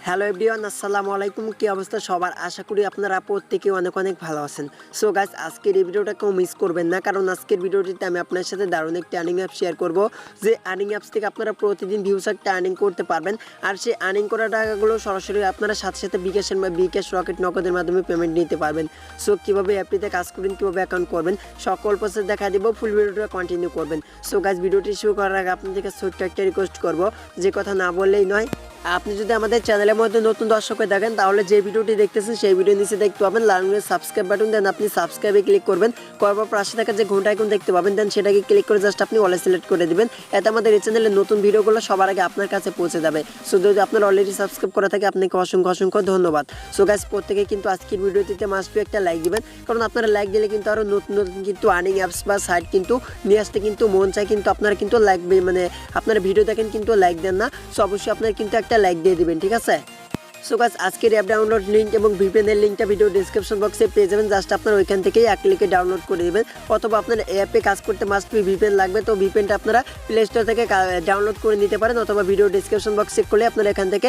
Hello everyone, আসসালামু আলাইকুম। কি অবস্থা সবার? আশা করি আপনারা প্রত্যেকে অনেক অনেক ভালো আছেন। সো গাইস, আজকের এই ভিডিওটা কেউ মিস করবেন না, কারণ আজকের ভিডিওটিতে আমি আপনার সাথে দারুণ একটি আর্নিং অ্যাপ শেয়ার করব, যে আর্নিং অ্যাপস থেকে আপনারা প্রতিদিন ভিউজ একটা আর্নিং করতে পারবেন। আর সেই আর্নিং করা টাকাগুলো সরাসরি আপনারা সাথে সাথে বিকাশ রকেট নগদের মাধ্যমে পেমেন্ট নিতে পারবেন। সো কীভাবে অ্যাপটিতে কাজ করবেন, কীভাবে অ্যাকাউন্ট করবেন, সকল প্রসেস দেখা দেবো। ফুল ভিডিওটা কন্টিনিউ করবেন। সো গাইস, ভিডিওটি শুরু করার আগে আপনাদেরকে ছোট্ট একটা রিকোয়েস্ট করবো, যে কথা না বললেই নয়। আপনি যদি আমাদের চ্যানেলের মধ্যে নতুন দর্শক হয়ে থাকেন, তাহলে যে ভিডিওটি দেখতেছেন সেই ভিডিও নিচে দেখতে পাবেন লাল রঙের সাবস্ক্রাইব বাটন, দেন আপনি সাবস্ক্রাইবে ক্লিক করবেন। করার পর পাশে থাকা যে ঘন্টা আইকন দেখতে পাবেন, দেন সেটাকে ক্লিক করে জাস্ট আপনি অলে সিলেক্ট করে দিবেন। এতে আমাদের এই চ্যানেলের নতুন ভিডিওগুলো সবার আগে আপনার কাছে পৌঁছে যাবে। সো যদি আপনার অলরেডি সাবস্ক্রাইব করা থাকে, আপনাকে অসংখ্য অসংখ্য ধন্যবাদ। সো গাইস, প্রত্যেকে কিন্তু আজকের ভিডিওটিতে মাস্ট বি একটা লাইক দিবেন, কারণ আপনারা লাইক দিলে কিন্তু আরও নতুন নতুন কিন্তু আর্নিং অ্যাপস বা সাইট কিন্তু নিয়ে আসতে কিন্তু মন চায়, কিন্তু আপনারা কিন্তু লাইক মানে আপনারা ভিডিও দেখেন কিন্তু লাইক দেন না। সো অবশ্যই আপনারা কিন্তু একটা লাইক দিয়ে দিবেন, ঠিক আছে? সো গাইস, আজকের অ্যাপ ডাউনলোড লিঙ্ক এবং ভিপিএনের লিঙ্কটা ভিডিও ডিসক্রিপশন বক্সে পেয়ে যাবেন। জাস্ট আপনারা ওইখান থেকেই এক ক্লিকে ডাউনলোড করে দেবেন, অথবা আপনার অ্যাপে কাজ করতে মাস্ট বি ভিপিএন লাগবে। তো ভিপিএনটা আপনারা প্লে স্টোর থেকে ডাউনলোড করে নিতে পারেন, অথবা ভিডিও ডিসক্রিপশন বক্স চেক করলে আপনারা এখান থেকে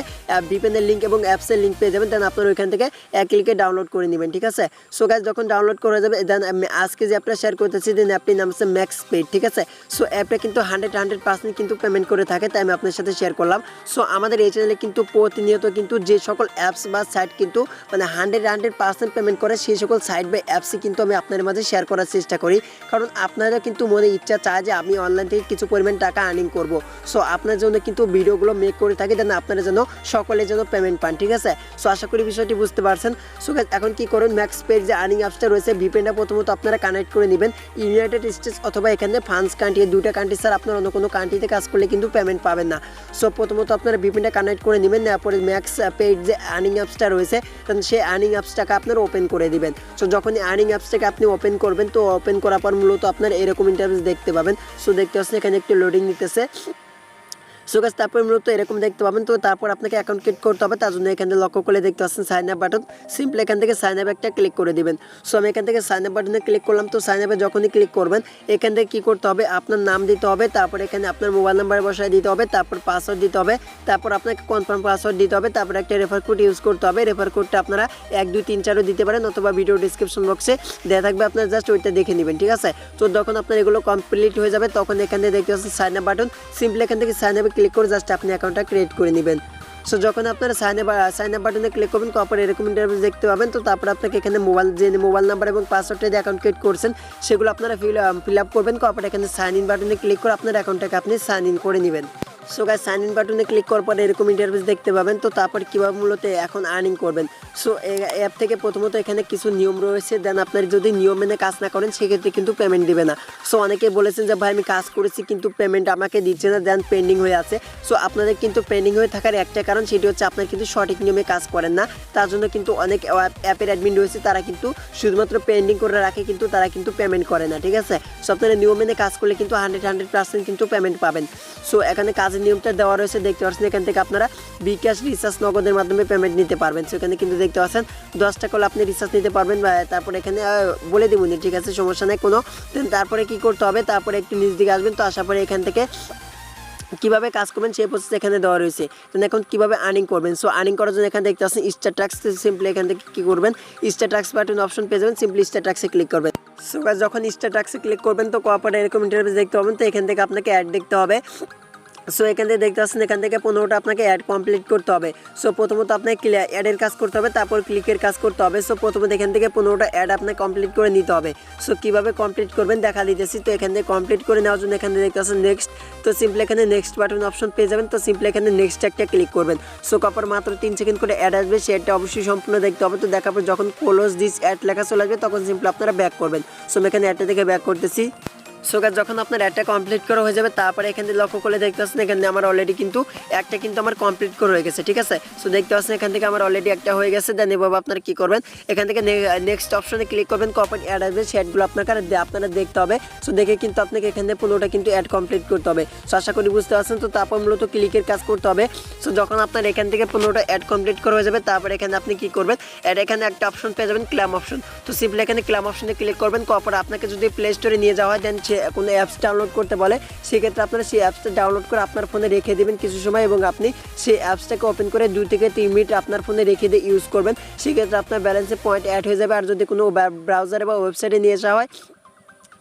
ভিপিএনের লিঙ্ক এবং অ্যাপসের লিঙ্ক পেয়ে যাবেন। দেন আপনারা ওইখান থেকে এক ক্লিকে ডাউনলোড করে নেবেন, ঠিক আছে? সো গাইস, যখন ডাউনলোড করা যাবে, দেন আমি আজকে যে অ্যাপটা শেয়ার করতেছি, দেন অ্যাপটির নাম হচ্ছে ম্যাক্স পেড, ঠিক আছে? সো অ্যাপটা কিন্তু 100% কিন্তু পেমেন্ট করে থাকে, তাই আমি আপনার সাথে শেয়ার করলাম। সো আমাদের এই চ্যানেলে কিন্তু প্রতিনিয়ত কিন্তু যে সকল অ্যাপস বা সাইট কিন্তু মানে 100% পেমেন্ট করে, সেই সকল সাইট বা অ্যাপসই কিন্তু আমি আপনাদের মাঝে শেয়ার করার চেষ্টা করি, কারণ আপনারা কিন্তু মনে ইচ্ছা চায় যে আমি অনলাইন থেকে কিছু পরিমাণ টাকা আর্নিং করব। সো আপনার জন্য কিন্তু ভিডিওগুলো মেক করে থাকি, যেন আপনারা যেন সকলে যেন পেমেন্ট পান, ঠিক আছে? সো আশা করি বিষয়টি বুঝতে পারছেন। সো এখন কি করুন, ম্যাক্স পেড যে আর্নিং অ্যাপসটা রয়েছে, ভিপিএনটা প্রথমত আপনারা কানেক্ট করে নেবেন ইউনাইটেড স্টেটস অথবা এখানে ফ্রান্স কান্ট্রি, দুইটা কান্ট্রি স্যার আপনার অন্য কোনো কান্ট্রিতে কাজ করলে কিন্তু পেমেন্ট পাবেন না। সো প্রথমত আপনারা ভিপিএনটা কানেক্ট করে নেবেন, তারপরে ম্যাক্স পেড যে আর্নিং অ্যাপসটা রয়েছে, তখন সেই আর্নিং অ্যাপসটাকে আপনারা ওপেন করে দিবেন। সো যখন আর্নিং অ্যাপসটাকে আপনি ওপেন করবেন, তো ওপেন করার পর মূলত আপনার এরকম ইন্টারফেস দেখতে পাবেন। সো দেখতে পাচ্ছেন এখানে একটু লোডিং নিতেছে। সো গাইস, তারপর মূলত এরকম দেখতে পাবেন। তো তারপর আপনাকে অ্যাকাউন্ট ক্রিয়েট করতে হবে, তার জন্য এখানে লক্ষ্য করে দেখতে পাচ্ছেন সাইন আপ বাটন। সিম্পল এখান থেকে সাইন আপ একটা ক্লিক করে দিবেন। সো আমি এখান থেকে সাইন আপ বাটনে ক্লিক করলাম। তো সাইন আপে যখনই ক্লিক করবেন, এখান থেকে কী করতে হবে, আপনার নাম দিতে হবে, তারপর এখানে আপনার মোবাইল নাম্বার বসায় দিতে হবে, তারপর পাসওয়ার্ড দিতে হবে, তারপর আপনাকে কনফার্ম পাসওয়ার্ড দিতে হবে, তারপর একটা রেফার কোড ইউজ করতে হবে। রেফার কোডটা আপনারা 1 2 3 4ও দিতে পারেন, অথবা ভিডিও ডিসক্রিপশন বক্সে দেওয়া থাকবে, আপনারা জাস্ট ওইটা দেখে নেবেন, ঠিক আছে? তো যখন আপনার এগুলো কমপ্লিট হয়ে যাবে, তখন এখানে দেখতে পাচ্ছেন সাইন আপ বাটন। সিম্পল এখান থেকে সাইন আপে ক্লিক করে জাস্ট আপনি অ্যাকাউন্টটা ক্রিয়েট করে নেবেন। সো যখন আপনারা সাইন আপ বাটনে ক্লিক করবেন, তারপর এরকম ইন্টারফেস দেখতে পাবেন। তো তারপর আপনাকে এখানে মোবাইল নাম্বার এবং পাসওয়ার্ডটা দিয়ে অ্যাকাউন্ট ক্রিয়েট করছেন, সেগুলো আপনারা ফিল আপ করবেন। তারপর এখানে সাইন ইন বাটনে ক্লিক করে আপনার অ্যাকাউন্টটাকে আপনি সাইন ইন করে নেবেন। সো গাইস, সাইন ইন বাটনে ক্লিক করার পরে এরকম ইন্টারফেস দেখতে পাবেন। তো তারপর কীভাবে মূলত এখন আর্নিং করবেন, সো অ্যাপ থেকে প্রথমত এখানে কিছু নিয়ম রয়েছে। দেন আপনার যদি নিয়ম মেনে কাজ না করেন, সেক্ষেত্রে কিন্তু পেমেন্ট দেবে না। সো অনেকে বলেছেন যে ভাই আমি কাজ করেছি কিন্তু পেমেন্ট আমাকে দিচ্ছে না, দেন পেন্ডিং হয়ে আছে। সো আপনাদের কিন্তু পেন্ডিং হয়ে থাকার একটা কারণ, সেটি হচ্ছে আপনার কিন্তু সঠিক নিয়মে কাজ করেন না। তার জন্য কিন্তু অনেক অ্যাপের অ্যাডমিন রয়েছে, তারা কিন্তু শুধুমাত্র পেন্ডিং করে রাখে, কিন্তু তারা কিন্তু পেমেন্ট করে না, ঠিক আছে? সো আপনারা নিয়ম মেনে কাজ করলে কিন্তু 100% কিন্তু পেমেন্ট পাবেন। সো এখানে কাজের নিয়মটা দেওয়া রয়েছে, দেখতে পাচ্ছেন। এখান থেকে আপনারা বিকাশ রিচার্জ নগদের মাধ্যমে পেমেন্ট নিতে পারবেন। সো এখানে কিন্তু দেখতে পাচ্ছেন 10 টাকা হলে আপনি রিচার্জ নিতে পারবেন। তারপরে এখানে বলে দিবনি, ঠিক আছে, সমস্যা নেই কোনো। তারপরে কি করতে হবে, তারপরে একটু নিচ দিকে আসবেন। তো আসার পরে এখান থেকে কীভাবে কাজ করবেন সেই প্রসেস এখানে দেওয়া রয়েছে। তো এখন কীভাবে আর্নিং করবেন, সো আর্নিং করার জন্য এখানে দেখতে পাচ্ছেন স্টার ট্যাক্স। সিম্পলি এখান থেকে কী করবেন, স্টার ট্যাক্স বাটন অপশন পেয়ে যাবেন, সিম্পলি স্টার ট্যাক্সে ক্লিক করবেন। সো যখন স্টার ট্যাক্সে ক্লিক করবেন, তো কোয়াপারে এরকম ইন্টারফেস দেখতে পাবেন। তো এখান থেকে আপনাকে অ্যাড দেখতে হবে। সো এখান থেকে দেখতে পাচ্ছেন, এখান থেকে 15টা আপনাকে অ্যাড কমপ্লিট করতে হবে। সো প্রথমত আপনাকে অ্যাডের কাজ করতে হবে, তারপর ক্লিকের কাজ করতে হবে। সো প্রথমত এখান থেকে 15টা অ্যাড আপনাকে কমপ্লিট করে নিতে হবে। সো কীভাবে কমপ্লিট করবেন দেখা দিতেছি। তো এখান থেকে কমপ্লিট করে নেওয়ার জন্য এখানে দেখতে পাচ্ছেন নেক্সট। তো সিম্পলি এখানে নেক্সট বাটন অপশন পেয়ে যাবেন। তো সিম্পলি এখানে নেক্সট একটা ক্লিক করবেন। সো কপার মাত্র 3 সেকেন্ড করে অ্যাড আসবে, সে অ্যাডটা অবশ্যই সম্পূর্ণ দেখতে হবে। তো দেখার পর যখন ক্লোজ দিস অ্যাড লেখা চলে আসবে, তখন সিম্পলি আপনারা ব্যাক করবেন। সো আমি এখানে অ্যাডটা থেকে ব্যাক করতেছি। সো গাইস, যখন আপনার অ্যাডটা কমপ্লিট করা হয়ে যাবে, তারপরে এখানে লক্ষ্য করে দেখতে পাচ্ছেন এখানে আমার অলরেডি কিন্তু একটা কিন্তু আমার কমপ্লিট করে হয়ে গেছে, ঠিক আছে? সো দেখতে পাচ্ছেন এখান থেকে আমার অলরেডি একটা হয়ে গেছে। দেন এভাবে আপনারা কী করবেন, এখান থেকে নেক্সট অপশনে ক্লিক করবেন। কপার অ্যাড আসবে, সেই অ্যাডগুলো আপনারা দেখতে হবে। সো দেখে কিন্তু আপনাকে এখানে 15টা কিন্তু অ্যাড কমপ্লিট করতে হবে। সো আশা করি বুঝতে পারছেন। তো তারপর মূলত ক্লিকের কাজ করতে হবে। সো যখন আপনার এখান থেকে 15টা অ্যাড কমপ্লিট করা হয়ে যাবে, তারপরে এখানে আপনি কী করবেন, এখানে একটা অপশন পেয়ে যাবেন ক্লেম অপশন। তো সিম্পলি এখানে ক্লেম অপশনে ক্লিক করবেন। কপার আপনাকে যদি প্লে স্টোরে নিয়ে যাওয়া হয়, দেন সে কোনো অ্যাপস ডাউনলোড করতে বলে, সেক্ষেত্রে আপনারা সেই অ্যাপসটা ডাউনলোড করে আপনার ফোনে রেখে দেবেন কিছু সময়, এবং আপনি সেই অ্যাপসটাকে ওপেন করে 2 থেকে 3 মিনিট আপনার ফোনে রেখে দিয়ে ইউজ করবেন। সেক্ষেত্রে আপনার ব্যালেন্সে পয়েন্ট অ্যাড হয়ে যাবে। আর যদি কোনো ব্রাউজারে বা ওয়েবসাইটে নিয়ে আসা হয়,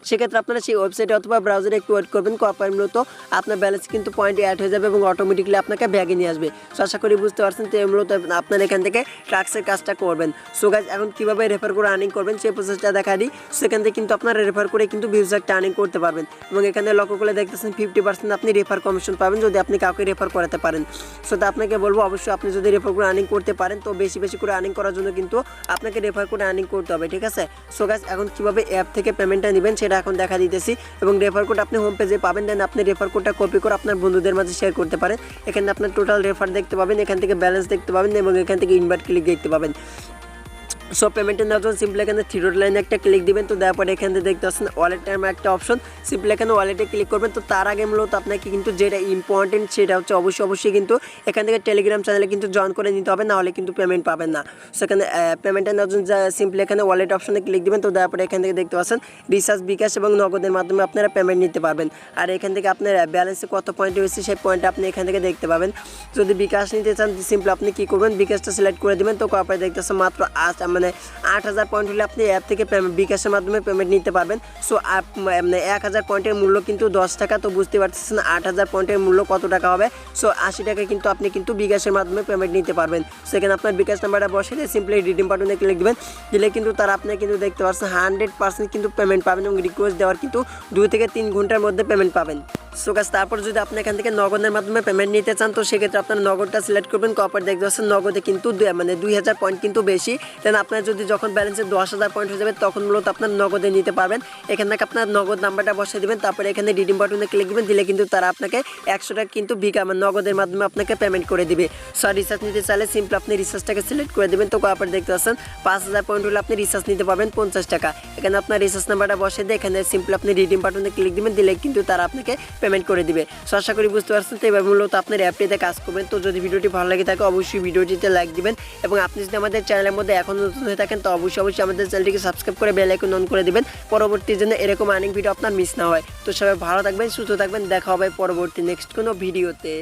সেক্ষেত্রে আপনারা সেই ওয়েবসাইটে অথবা ব্রাউজারে একটু ওয়েট করবেন, মূলত আপনার ব্যালেন্স কিন্তু পয়েন্ট অ্যাড হয়ে যাবে এবং অটোমেটিকলি আপনাকে ব্যাগে নিয়ে আসবে। সো আশা করি বুঝতে পারছেন। তো মূলত আপনার এখান থেকে ট্রাক্সের কাজটা করবেন। সো গাইজ, এখন কীভাবে রেফার করে আর্নিং করবেন সেই প্রসেসটা দেখা দিই। সেখান থেকে কিন্তু আপনারা রেফার করে কিন্তু ভিউজ একটা আর্নিং করতে পারবেন, এবং এখানে লক্ষ্য করে দেখতেছেন 50% আপনি রেফার কমিশন পাবেন যদি আপনি কাউকে রেফার করাতে পারেন। সো তা আপনাকে বলবো, অবশ্যই আপনি যদি রেফার করে আর্নিং করতে পারেন তো বেশি বেশি করে আর্নিং করার জন্য কিন্তু আপনাকে রেফার করে আর্নিং করতে হবে, ঠিক আছে। সো গাইজ, এখন কীভাবে অ্যাপ থেকে পেমেন্টটা নেবেন সেটা এখন দেখা দিতেছি। এবং রেফার কোড আপনি হোম পেজে পাবেন, দেন আপনি রেফার কোডটা কপি করে আপনার বন্ধুদের মাঝে শেয়ার করতে পারেন। এখানে আপনার টোটাল রেফার দেখতে পাবেন, এখান থেকে ব্যালেন্স দেখতে পাবেন, এবং এখান থেকে ইনভাইট ক্লিক দেখতে পাবেন। সো পেমেন্টের নেওয়ার জন্য সিম্পলি এখানে থ্রি ডট লাইনে একটা ক্লিক দিবেন। তো দেওয়ার পরে এখানে দেখতে পাচ্ছেন ওয়ালেট নামে একটা অপশন, সিম্পলি এখানে ওয়ালেটে ক্লিক করবেন। তো তার আগে মূলত আপনাকে কিন্তু যেটা ইম্পর্টেন্ট সেটা হচ্ছে অবশ্যই কিন্তু এখান থেকে টেলিগ্রাম চ্যানেলে কিন্তু জয়েন করে নিতে হবে, নাহলে কিন্তু পেমেন্ট পাবেন না। সেখানে পেমেন্টের নেওয়ার জন্য সিম্পলি এখানে ওয়ালেট অপশনে ক্লিক দিবেন। তো দেওয়ার পরে এখান থেকে দেখতে পাচ্ছেন রিচার্জ, বিকাশ এবং নগদের মাধ্যমে আপনারা পেমেন্ট নিতে পারবেন। আর এখান থেকে আপনার ব্যালেন্সে কত পয়েন্ট রয়েছে সেই পয়েন্ট আপনি এখান থেকে দেখতে পাবেন। যদি বিকাশ নিতে চান সিম্পলি আপনি কী করবেন, বিকাশটা সিলেক্ট করে দেবেন। তো করার পরে দেখতে পাচ্ছেন মাত্র 8,000 পয়েন্ট হলে আপনি অ্যাপ থেকে বিকাশের মাধ্যমে পেমেন্ট নিতে পারবেন। সো 1000 পয়েন্টের মূল্য কিন্তু 10 টাকা। তো বুঝতে পারতেছেন 8000 পয়েন্টের মূল্য কত টাকা হবে। সো 80 টাকা কিন্তু আপনি কিন্তু বিকাশের মাধ্যমে পেমেন্ট নিতে পারবেন। সেখানে আপনার বিকাশ নাম্বারটা বসে দিয়ে সিম্পলি রিডিম বাটনে ক্লিক দেবেন, দিলে কিন্তু তারা আপনি কিন্তু দেখতে পাচ্ছেন 100% কিন্তু পেমেন্ট পাবেন, এবং রিকোয়েস্ট দেওয়ার কিন্তু 2 থেকে 3 ঘন্টার মধ্যে পেমেন্ট পাবেন। সো গাইস, তারপর যদি আপনি এখান থেকে নগদের মাধ্যমে পেমেন্ট নিতে চান তো সেক্ষেত্রে আপনার নগদটা সিলেক্ট করবেন। কপার দেখতে পাচ্ছেন নগদে কিন্তু 2000 পয়েন্ট কিন্তু বেশি। দেন আপনার যদি যখন ব্যালেন্সে 10,000 পয়েন্ট হয়ে যাবে তখন মূলত আপনার নগদে নিতে পারবেন। এখান থেকে আপনার নগদ নাম্বারটা বসিয়ে দেবেন, তারপরে এখানে রিডিম বাটনে ক্লিক দিবেন, দিলে কিন্তু তারা আপনাকে 100 টাকা কিন্তু নগদের মাধ্যমে আপনাকে পেমেন্ট করে দিবে। সো রিচার্জ নিতে চাইলে সিম্পলি আপনি রিচার্জটাকে সিলেক্ট করে দেবেন। তো কপার দেখতে পাচ্ছেন 5000 পয়েন্ট হলে আপনি রিচার্জ নিতে পারবেন 50 টাকা। এখানে আপনার রিচার্জ নাম্বারটা বসিয়ে দিয়ে এখানে সিম্পলি আপনি রিডিম বাটনে ক্লিক দিবেন, দিলে কিন্তু তারা আপনাকে পেমেন্ট করে দিবে। সো আশা করি বুঝতে পারছেন। তো এবার মূলত আপনার অ্যাপটিতে কাজ করবেন। তো যদি ভিডিওটি ভালো লাগে থাকে অবশ্যই ভিডিওটিতে লাইক দিবেন, এবং আপনি যদি আমাদের চ্যানেলের মধ্যে এখন নতুন হয়ে থাকেন তো অবশ্যই আমাদের চ্যানেলটিকে সাবস্ক্রাইব করে বেল আইকন অন করে দিবেন, পরবর্তী জন্য এরকম আর্নিং ভিডিও আপনার মিস না হয়। তো সবাই ভালো থাকবেন, সুস্থ থাকবেন, দেখা হবে পরবর্তী নেক্সট কোনো ভিডিওতে।